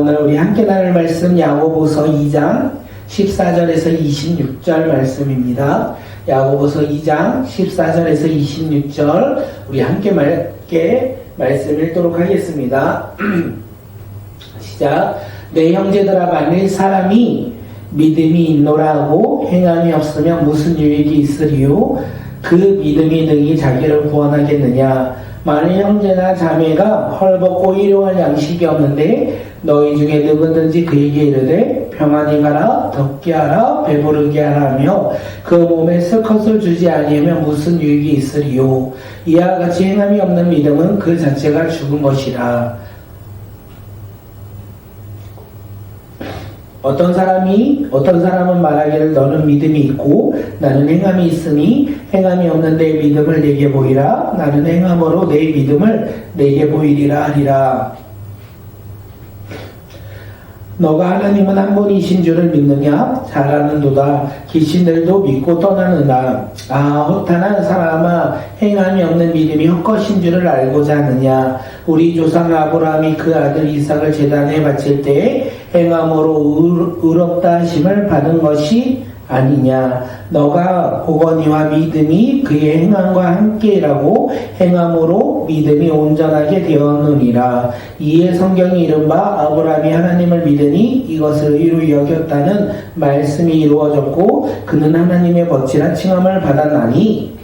오늘 우리 함께 나눌 말씀 야고보서 2장 14절에서 26절 말씀입니다. 야고보서 2장 14절에서 26절 우리 함께 말씀 읽도록 하겠습니다. 시작. 내 형제들아, 만일 사람이 믿음이 있노라 하고 행함이 없으면 무슨 유익이 있으리요? 그 믿음이 능히 자기를 구원하겠느냐? 만일 형제나 자매가 헐벗고 일용할 양식이 없는데 너희 중에 누구든지 그에게 이르되 평안히 가라, 덥게 하라, 배부르게 하라며 그 몸에 쓸 것을 주지 아니하면 무슨 유익이 있으리요? 이와 같이 행함이 없는 믿음은 그 자체가 죽은 것이라. 어떤 사람은 말하기를 너는 믿음이 있고 나는 행함이 있으니 행함이 없는데 믿음을 내게 보이라. 나는 행함으로 내 믿음을 내게 보이리라 하리라. 너가 하나님은 한 분이신 줄을 믿느냐? 잘 아는도다. 귀신들도 믿고 떠나느라. 허탄한 사람아, 행함이 없는 믿음이 헛것인 줄을 알고자 하느냐? 우리 조상 아브라함이 그 아들 이삭을 제단에 바칠 때에 행함으로 의롭다 하심을 받은 것이 아니냐? 너가 보거니와 믿음이 그의 행함과 함께라고 행함으로 믿음이 온전하게 되었느니라. 이에 성경이 이른바 아브라함이 하나님을 믿으니 이것을 의로 여겼다는 말씀이 이루어졌고 그는 하나님의 거칠한 칭함을 받았나니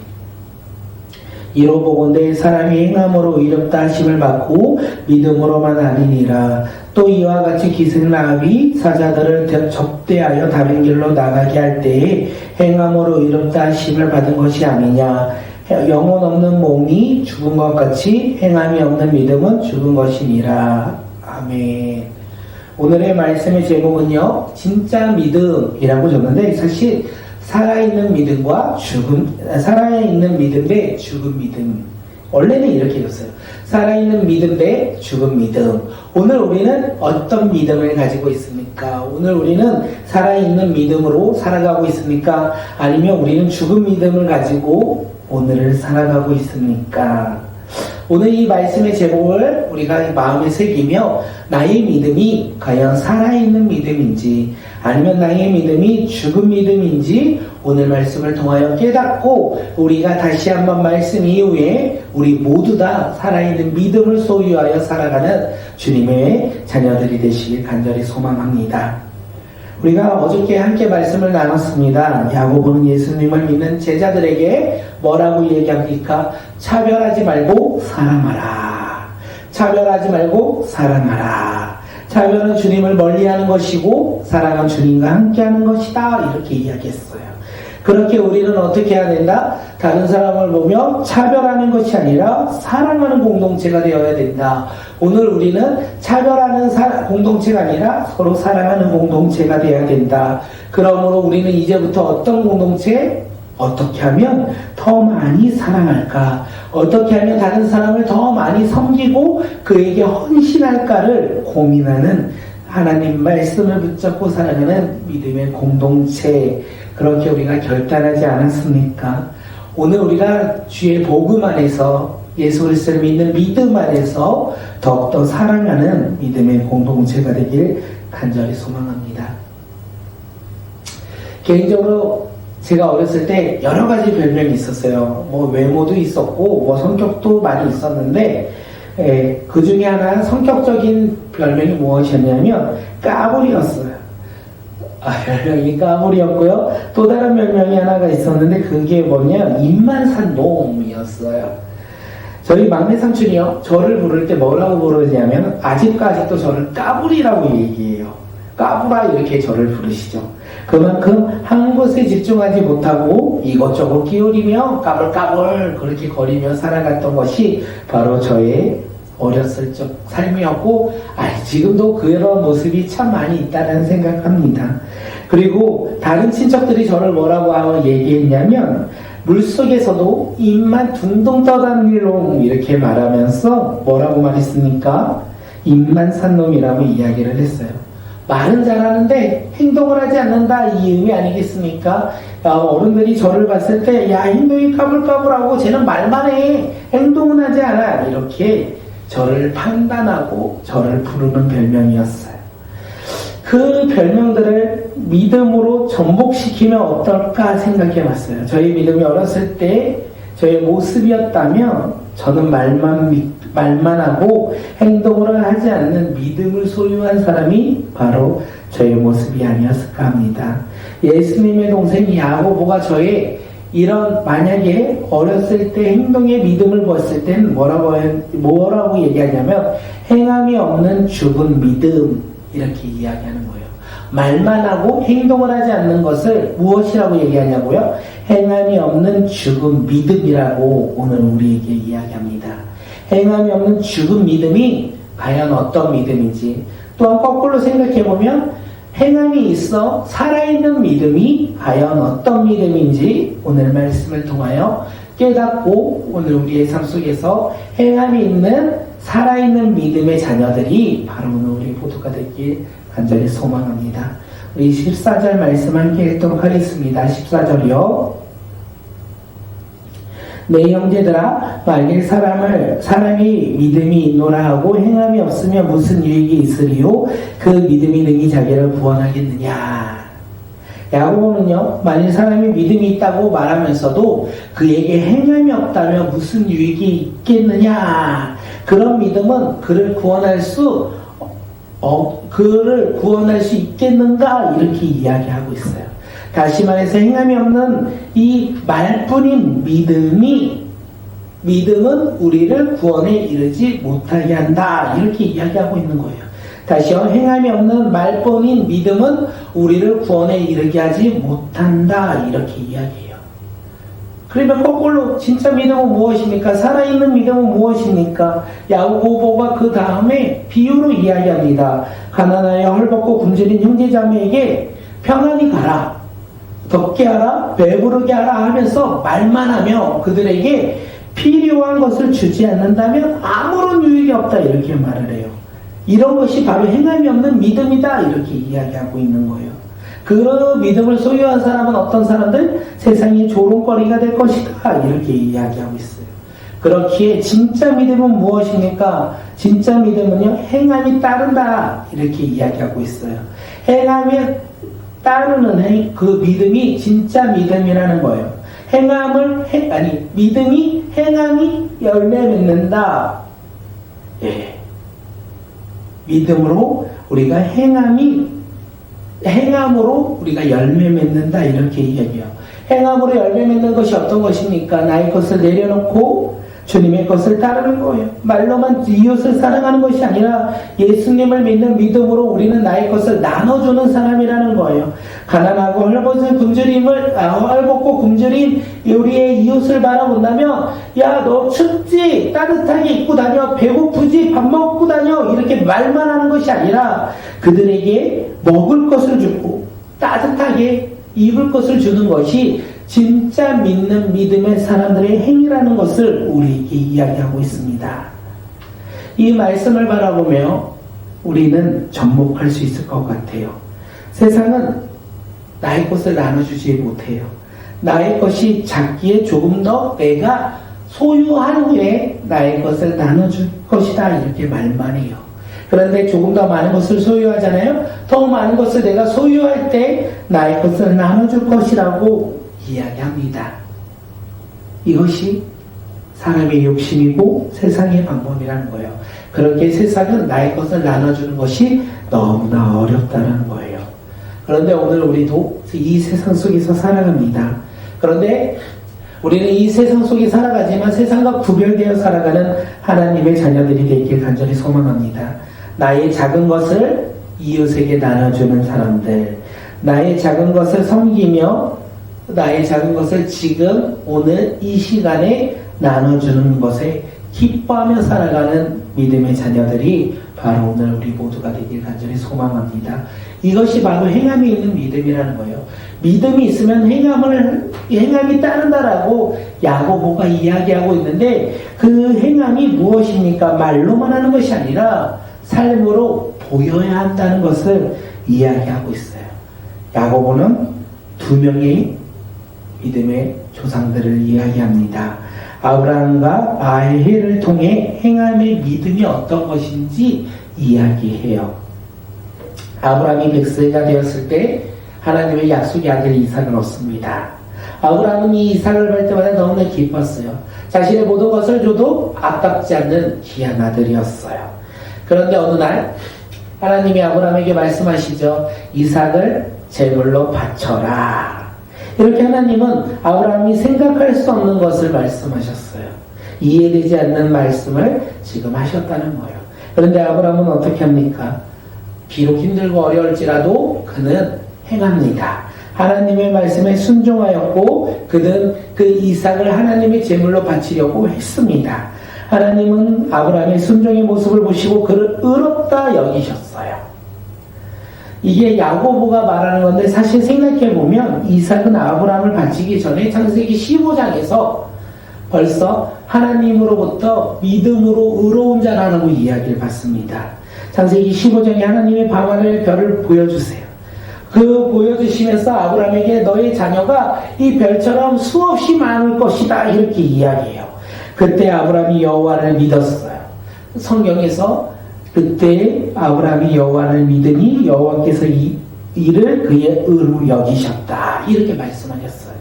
이로 보건대 사람이 행함으로 의롭다 하심을 받고 믿음으로만 아니니라. 또 이와 같이 기생라합이 사자들을 접대하여 다른 길로 나가게 할 때에 행함으로 의롭다 하심을 받은 것이 아니냐. 영혼 없는 몸이 죽은 것 같이 행함이 없는 믿음은 죽은 것이니라. 아멘. 오늘의 말씀의 제목은요, 진짜 믿음이라고 적는데 사실 살아있는 믿음 대 죽은 믿음. 원래는 이렇게 줬어요. 살아있는 믿음 대 죽은 믿음. 오늘 우리는 어떤 믿음을 가지고 있습니까? 오늘 우리는 살아있는 믿음으로 살아가고 있습니까? 아니면 우리는 죽은 믿음을 가지고 오늘을 살아가고 있습니까? 오늘 이 말씀의 제목을 우리가 마음에 새기며 나의 믿음이 과연 살아있는 믿음인지 아니면 나의 믿음이 죽은 믿음인지 오늘 말씀을 통하여 깨닫고 우리가 다시 한번 말씀 이후에 우리 모두 다 살아있는 믿음을 소유하여 살아가는 주님의 자녀들이 되시길 간절히 소망합니다. 우리가 어저께 함께 말씀을 나눴습니다. 야고보는 예수님을 믿는 제자들에게 뭐라고 얘기합니까? 차별하지 말고 사랑하라. 차별하지 말고 사랑하라. 차별은 주님을 멀리하는 것이고 사랑은 주님과 함께하는 것이다. 이렇게 이야기했어요. 그렇게 우리는 어떻게 해야 된다? 다른 사람을 보며 차별하는 것이 아니라 사랑하는 공동체가 되어야 된다. 오늘 우리는 차별하는 공동체가 아니라 서로 사랑하는 공동체가 되어야 된다. 그러므로 우리는 이제부터 어떤 공동체? 어떻게 하면 더 많이 사랑할까? 어떻게 하면 다른 사람을 더 많이 섬기고 그에게 헌신할까를 고민하는 하나님 말씀을 붙잡고 살아가는 믿음의 공동체. 그렇게 우리가 결단하지 않았습니까? 오늘 우리가 주의 복음 안에서 예수 그리스도를 믿는 믿음 안에서 더욱더 사랑하는 믿음의 공동체가 되길 간절히 소망합니다. 개인적으로 제가 어렸을 때 여러 가지 별명이 있었어요. 외모도 있었고 성격도 많이 있었는데 그 중에 하나 성격적인 별명이 무엇이었냐면 까불이었어요. 별명이 까불이었고요. 또 다른 별명이 하나가 있었는데 그게 뭐냐, 입만 산 놈이었어요. 저희 막내 삼촌이요, 저를 부를 때 뭐라고 부르냐면 아직도 저를 까불이라고 얘기해요. 까불아 이렇게 저를 부르시죠. 그만큼 한 곳에 집중하지 못하고 이것저것 끼우리며 까불까불 그렇게 거리며 살아갔던 것이 바로 저의 어렸을 적 삶이었고 지금도 그런 모습이 참 많이 있다는 생각합니다. 그리고 다른 친척들이 저를 뭐라고 얘기했냐면 물속에서도 입만 둥둥 떠다니는 놈 이렇게 말하면서 뭐라고 말했습니까? 입만 산 놈이라고 이야기를 했어요. 말은 잘하는데 행동을 하지 않는다, 이 의미 아니겠습니까? 어른들이 저를 봤을 때 행동이 까불까불하고 쟤는 말만 해, 행동은 하지 않아, 이렇게 저를 판단하고 저를 부르는 별명이었어요. 그 별명들을 믿음으로 접목시키면 어떨까 생각해 봤어요. 저희 믿음이 어렸을 때 저의 모습이었다면 저는 말만 하고 행동을 하지 않는 믿음을 소유한 사람이 바로 저의 모습이 아니었을까 합니다. 예수님의 동생 야고보가 저의 이런 만약에 어렸을 때 행동에 믿음을 보았을 때는 뭐라고 얘기하냐면 행함이 없는 죽은 믿음 이렇게 이야기하는 거예요. 말만 하고 행동을 하지 않는 것을 무엇이라고 얘기하냐고요? 행함이 없는 죽은 믿음이라고 오늘 우리에게 이야기합니다. 행함이 없는 죽은 믿음이 과연 어떤 믿음인지, 또한 거꾸로 생각해보면 행함이 있어 살아있는 믿음이 과연 어떤 믿음인지 오늘 말씀을 통하여 깨닫고 오늘 우리의 삶 속에서 행함이 있는 살아있는 믿음의 자녀들이 바로 오늘 우리 모두가 되길 간절히 소망합니다. 우리 14절 말씀 함께 읽도록 하겠습니다. 14절이요. 내 형제들아, 만일 사람이 믿음이 있노라 하고 행함이 없으면 무슨 유익이 있으리요? 그 믿음이 능히 자기를 구원하겠느냐? 야고보는요, 만일 사람이 믿음이 있다고 말하면서도 그에게 행함이 없다면 무슨 유익이 있겠느냐? 그런 믿음은 그를 구원할 수 있겠는가? 이렇게 이야기하고 있어요. 다시 말해서 행함이 없는 이 말뿐인 믿음은 우리를 구원에 이르지 못하게 한다. 이렇게 이야기하고 있는 거예요. 다시요, 행함이 없는 말뿐인 믿음은 우리를 구원에 이르게 하지 못한다. 이렇게 이야기해요. 그러면 거꾸로 진짜 믿음은 무엇입니까? 살아있는 믿음은 무엇입니까? 야고보가 그 다음에 비유로 이야기합니다. 가난하여 헐벗고 굶주린 형제자매에게 평안히 가라, 덥게 하라, 배부르게 하라 하면서 말만 하며 그들에게 필요한 것을 주지 않는다면 아무런 유익이 없다. 이렇게 말을 해요. 이런 것이 바로 행함이 없는 믿음이다. 이렇게 이야기하고 있는 거예요. 그 믿음을 소유한 사람은 어떤 사람들? 세상의 조롱거리가 될 것이다. 이렇게 이야기하고 있어요. 그렇기에 진짜 믿음은 무엇입니까? 진짜 믿음은요, 행함이 따른다. 이렇게 이야기하고 있어요. 행함이 따르는 그 믿음이 진짜 믿음이라는 거예요. 믿음이 행함이 열매 맺는다. 예. 믿음으로 우리가 행함으로 우리가 열매 맺는다. 이렇게 이야기해요. 행함으로 열매 맺는 것이 어떤 것입니까? 나의 것을 내려놓고 주님의 것을 따르는 거예요. 말로만 이웃을 사랑하는 것이 아니라 예수님을 믿는 믿음으로 우리는 나의 것을 나눠주는 사람이라는 거예요. 가난하고 헐벗고 굶주린 우리의 이웃을 바라본다면, 야, 너 춥지? 따뜻하게 입고 다녀. 배고프지? 밥 먹고 다녀. 이렇게 말만 하는 것이 아니라 그들에게 먹을 것을 주고 따뜻하게 입을 것을 주는 것이 진짜 믿는 믿음의 사람들의 행위라는 것을 우리에게 이야기하고 있습니다. 이 말씀을 바라보며 우리는 접목할 수 있을 것 같아요. 세상은 나의 것을 나눠주지 못해요. 나의 것이 작기에 조금 더 내가 소유한 후에 나의 것을 나눠줄 것이다. 이렇게 말만 해요. 그런데 조금 더 많은 것을 소유하잖아요. 더 많은 것을 내가 소유할 때 나의 것을 나눠줄 것이라고 이야기합니다. 이것이 사람의 욕심이고 세상의 방법이라는 거예요. 그렇게 세상은 나의 것을 나눠주는 것이 너무나 어렵다는 거예요. 그런데 오늘 우리도 이 세상 속에서 살아갑니다. 그런데 우리는 이 세상 속에 살아가지만 세상과 구별되어 살아가는 하나님의 자녀들이 되길 간절히 소망합니다. 나의 작은 것을 이웃에게 나눠주는 사람들, 나의 작은 것을 섬기며 나의 작은 것을 지금 오늘 이 시간에 나눠주는 것에 기뻐하며 살아가는 믿음의 자녀들이 바로 오늘 우리 모두가 되길 간절히 소망합니다. 이것이 바로 행함이 있는 믿음이라는 거예요. 믿음이 있으면 행함이 따른다라고 야고보가 이야기하고 있는데, 그 행함이 무엇입니까? 말로만 하는 것이 아니라 삶으로 보여야 한다는 것을 이야기하고 있어요. 야고보는 두 명의 믿음의 조상들을 이야기합니다. 아브라함과 아헬을 통해 행함의 믿음이 어떤 것인지 이야기해요. 아브라함이 100세가 되었을 때 하나님의 약속의 아들 이삭을 얻습니다. 아브라함은 이 이삭을 볼 때마다 너무나 기뻤어요. 자신의 모든 것을 줘도 아깝지 않는 귀한 아들이었어요. 그런데 어느 날 하나님이 아브라함에게 말씀하시죠. 이삭을 제물로 바쳐라. 이렇게 하나님은 아브라함이 생각할 수 없는 것을 말씀하셨어요. 이해되지 않는 말씀을 지금 하셨다는 거예요. 그런데 아브라함은 어떻게 합니까? 비록 힘들고 어려울지라도 그는 행합니다. 하나님의 말씀에 순종하였고 그는 그 이삭을 하나님의 제물로 바치려고 했습니다. 하나님은 아브라함의 순종의 모습을 보시고 그를 의롭다 여기셨어요. 이게 야고보가 말하는 건데 사실 생각해보면 이삭은 아브라함을 바치기 전에 창세기 15장에서 벌써 하나님으로부터 믿음으로 의로운 자라고 이야기를 받습니다. 창세기 15장에 하나님의 밤하늘 별을 보여주세요. 그 보여주시면서 아브라함에게 너의 자녀가 이 별처럼 수없이 많을 것이다 이렇게 이야기해요. 그때 아브라함이 여호와를 믿었어요. 성경에서 그때 아브라함이 여호와를 믿으니 여호와께서 이를 그의 의로 여기셨다 이렇게 말씀하셨어요.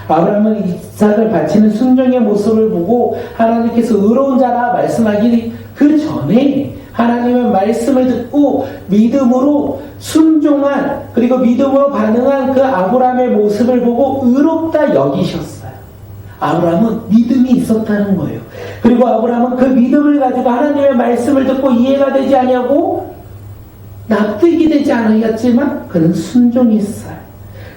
아브라함은 이삭을 바치는 순종의 모습을 보고 하나님께서 의로운 자라 말씀하기 그 전에 하나님의 말씀을 듣고 믿음으로 순종한 그리고 믿음으로 반응한 그 아브라함의 모습을 보고 의롭다 여기셨어요. 아브라함은 믿음이 있었다는 거예요. 그리고 아브라함은 그 믿음을 가지고 하나님의 말씀을 듣고 이해가 되지 않냐고 납득이 되지 않았지만 그는 순종했어요.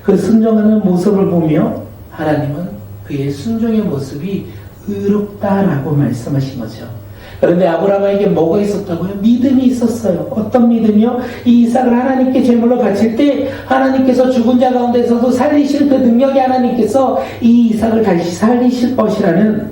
그 순종하는 모습을 보며 하나님은 그의 순종의 모습이 의롭다라고 말씀하신 거죠. 그런데 아브라함에게 뭐가 있었다고요? 믿음이 있었어요. 어떤 믿음이요? 이 이삭을 하나님께 제물로 바칠 때 하나님께서 죽은 자 가운데서도 살리실 그 능력이 하나님께서 이 이삭을 다시 살리실 것이라는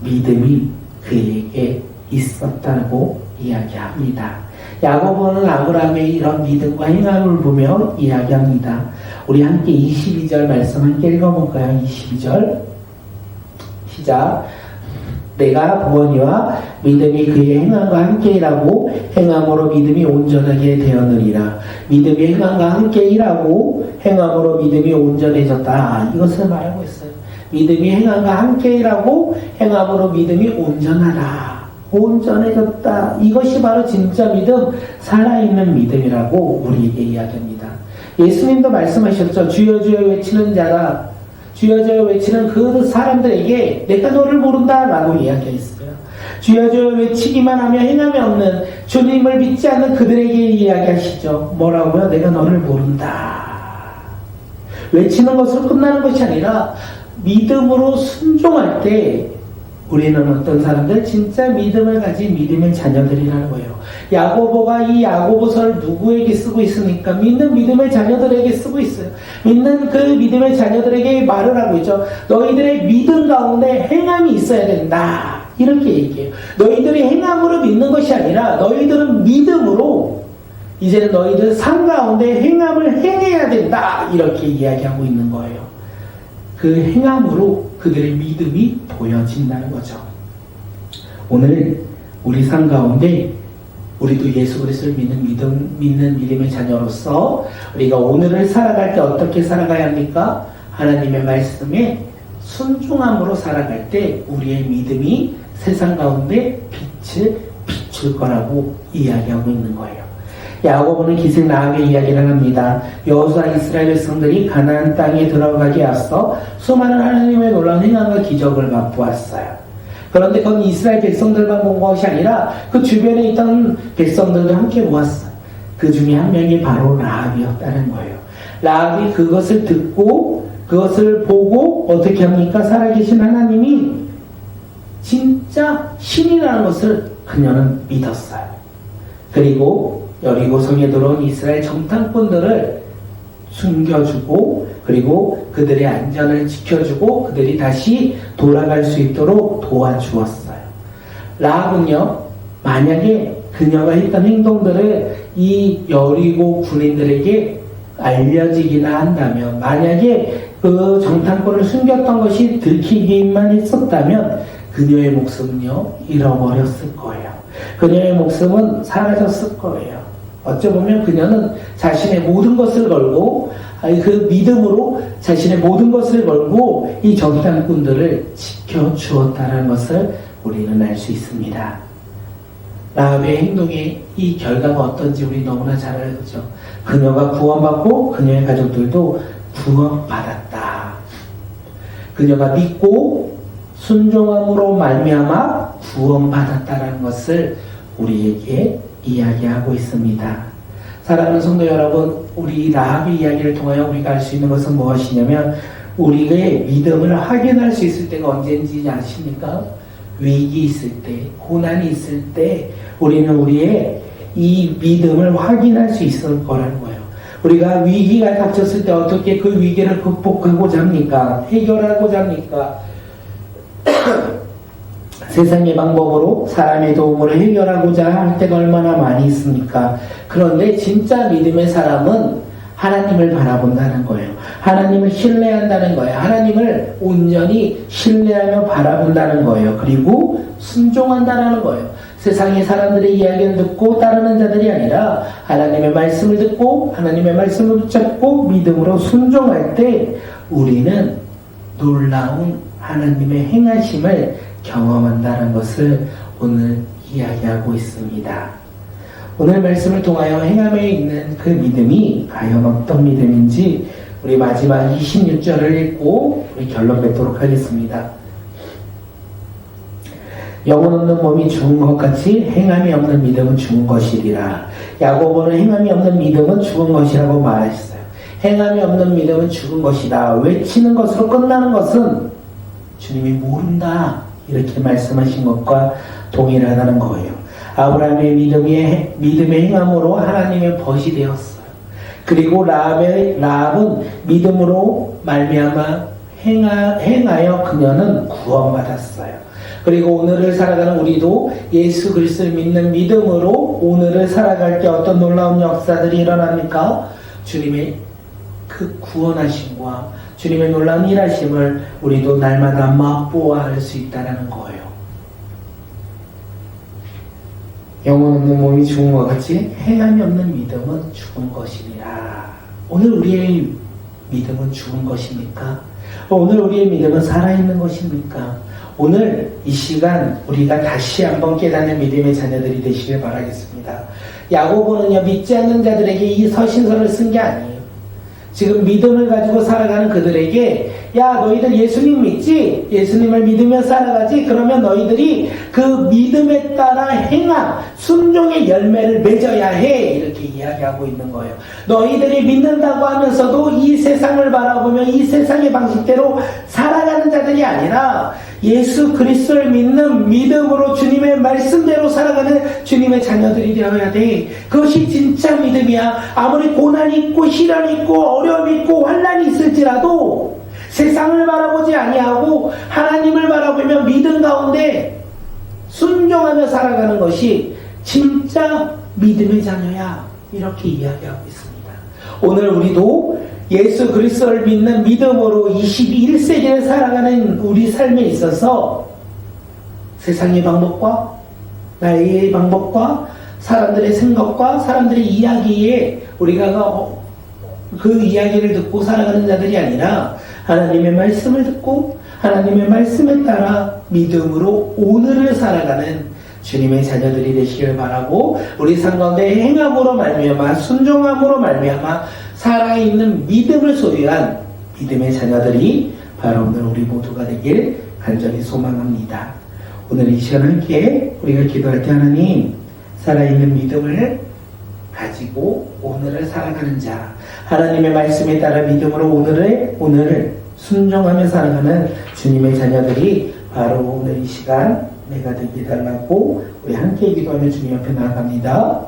믿음이 그에게 있었다고 이야기합니다. 야고보는 아브라함의 이런 믿음과 행함을 보며 이야기합니다. 우리 함께 22절 말씀 함께 읽어볼까요? 22절 시작. 내가 부원이와 믿음이 그의 행함과 함께 일하고 행함으로 믿음이 온전하게 되었느니라. 믿음이 행함과 함께 일하고 행함으로 믿음이 온전해졌다. 이것을 말하고 있어요. 믿음이 행함과 함께 일하고 행함으로 믿음이 온전하다. 온전해졌다. 이것이 바로 진짜 믿음, 살아있는 믿음이라고 우리에게 이야기합니다. 예수님도 말씀하셨죠. 주여 주여 외치는 자가 주여 주여 외치는 그 사람들에게 내가 너를 모른다 라고 이야기했어요. 주여 주여 외치기만 하며 행함이 없는 주님을 믿지 않는 그들에게 이야기하시죠. 뭐라고요? 내가 너를 모른다. 외치는 것으로 끝나는 것이 아니라 믿음으로 순종할 때 우리는 어떤 사람들? 진짜 믿음을 가진 믿음의 자녀들이라는 거예요. 야고보가 이 야고보서를 누구에게 쓰고 있습니까? 믿는 믿음의 자녀들에게 쓰고 있어요. 믿는 그 믿음의 자녀들에게 말을 하고 있죠. 너희들의 믿음 가운데 행함이 있어야 된다. 이렇게 얘기해요. 너희들이 행함으로 믿는 것이 아니라 너희들은 믿음으로 이제는 너희들 삶 가운데 행함을 행해야 된다. 이렇게 이야기하고 있는 거예요. 그 행함으로 그들의 믿음이 보여진다는 거죠. 오늘 우리 삶 가운데 우리도 예수 그리스도를 믿는 믿음의 자녀로서 우리가 오늘을 살아갈 때 어떻게 살아가야 합니까? 하나님의 말씀에 순종함으로 살아갈 때 우리의 믿음이 세상 가운데 빛을 비출 거라고 이야기하고 있는 거예요. 야고보는 기생 라합의 이야기를 합니다. 여호수아 이스라엘 백성들이 가나안 땅에 들어가기 앞서 수많은 하나님의 놀라운 행함과 기적을 맛보았어요. 그런데 그건 이스라엘 백성들만 본 것이 아니라 그 주변에 있던 백성들도 함께 모았어요. 그 중에 한 명이 바로 라합이었다는 거예요. 라합이 그것을 듣고 그것을 보고 어떻게 합니까? 살아계신 하나님이 진짜 신이라는 것을 그녀는 믿었어요. 그리고 여리고 성에 들어온 이스라엘 정탐꾼들을 숨겨주고 그리고 그들의 안전을 지켜주고 그들이 다시 돌아갈 수 있도록 도와주었어요. 라합은요, 만약에 그녀가 했던 행동들을 이 여리고 군인들에게 알려지기나 한다면, 만약에 그 정탐꾼을 숨겼던 것이 들키기만 했었다면 그녀의 목숨은요 잃어버렸을 거예요. 그녀의 목숨은 사라졌을 거예요. 어쩌보면 그녀는 자신의 모든 것을 걸고 그 믿음으로 자신의 모든 것을 걸고 이 저주당꾼들을 지켜주었다는 것을 우리는 알 수 있습니다. 라합의 행동의 이 결과가 어떤지 우리 너무나 잘 알죠. 그녀가 구원받고 그녀의 가족들도 구원받았다. 그녀가 믿고 순종함으로 말미암아 구원받았다는 것을 우리에게 이야기하고 있습니다. 사랑하는 성도 여러분, 우리 라합의 이야기를 통하여 우리가 알 수 있는 것은 무엇이냐면 우리의 믿음을 확인할 수 있을 때가 언제인지 아십니까? 위기 있을 때, 고난이 있을 때 우리는 우리의 이 믿음을 확인할 수 있을 거라는 거예요. 우리가 위기가 닥쳤을 때 어떻게 그 위기를 극복하고자 합니까? 해결하고자 합니까? 세상의 방법으로 사람의 도움으로 해결하고자 할 때가 얼마나 많이 있습니까? 그런데 진짜 믿음의 사람은 하나님을 바라본다는 거예요. 하나님을 신뢰한다는 거예요. 하나님을 온전히 신뢰하며 바라본다는 거예요. 그리고 순종한다는 거예요. 세상의 사람들의 이야기를 듣고 따르는 자들이 아니라 하나님의 말씀을 듣고 하나님의 말씀을 붙잡고 믿음으로 순종할 때 우리는 놀라운 하나님의 행하심을 경험한다는 것을 오늘 이야기하고 있습니다. 오늘 말씀을 통하여 행함에 있는 그 믿음이 과연 어떤 믿음인지 우리 마지막 26절을 읽고 우리 결론 맺도록 하겠습니다. 영혼 없는 몸이 죽은 것 같이 행함이 없는 믿음은 죽은 것이리라. 야고보는 행함이 없는 믿음은 죽은 것이라고 말했어요. 행함이 없는 믿음은 죽은 것이다. 외치는 것으로 끝나는 것은 주님이 모른다. 이렇게 말씀하신 것과 동일하다는 거예요. 아브라함의 믿음의 행함으로 하나님의 벗이 되었어요. 그리고 라합은 믿음으로 말미암아 행하여 그녀는 구원받았어요. 그리고 오늘을 살아가는 우리도 예수 그리스도를 믿는 믿음으로 오늘을 살아갈 때 어떤 놀라운 역사들이 일어납니까? 주님의 그 구원하심과 주님의 놀라운 일하심을 우리도 날마다 맛보아할 수 있다는 거예요. 영혼 없는 몸이 죽은 것 같이 행함이 없는 믿음은 죽은 것이니라. 오늘 우리의 믿음은 죽은 것입니까? 오늘 우리의 믿음은 살아있는 것입니까? 오늘 이 시간 우리가 다시 한번 깨닫는 믿음의 자녀들이 되시길 바라겠습니다. 야고보는요, 믿지 않는 자들에게 이 서신서를 쓴 게 아니에요. 지금 믿음을 가지고 살아가는 그들에게 야, 너희들 예수님 믿지? 예수님을 믿으며 살아가지? 그러면 너희들이 그 믿음에 따라 행함, 순종의 열매를 맺어야 해. 이렇게 이야기하고 있는 거예요. 너희들이 믿는다고 하면서도 이 세상을 바라보며 이 세상의 방식대로 살아가는 자들이 아니라 예수 그리스도를 믿는 믿음으로 주님의 말씀대로 살아가는 주님의 자녀들이 되어야 돼. 그것이 진짜 믿음이야. 아무리 고난이 있고 시련이 있고 어려움이 있고 환난이 있을지라도 세상을 바라보지 아니하고 하나님을 바라보며 믿음 가운데 순종하며 살아가는 것이 진짜 믿음의 자녀야. 이렇게 이야기하고 있습니다. 오늘 우리도 예수 그리스도를 믿는 믿음으로 21세기를 살아가는 우리 삶에 있어서 세상의 방법과 나의 방법과 사람들의 생각과 사람들의 이야기에 우리가 그 이야기를 듣고 살아가는 자들이 아니라 하나님의 말씀을 듣고 하나님의 말씀에 따라 믿음으로 오늘을 살아가는 주님의 자녀들이 되시길 바라고 우리 삶 가운데 행함으로 말미암아 순종함으로 말미암아 살아있는 믿음을 소유한 믿음의 자녀들이 바로 오늘 우리 모두가 되길 간절히 소망합니다. 오늘 이 시간 함께 우리가 기도할 때 하나님 살아있는 믿음을 가지고 오늘을 살아가는 자, 하나님의 말씀에 따라 믿음으로 오늘을 순종하며 살아가는 주님의 자녀들이 바로 오늘 이 시간 내가 되게 해달라고 우리 함께 기도하며 주님 옆에 나아갑니다.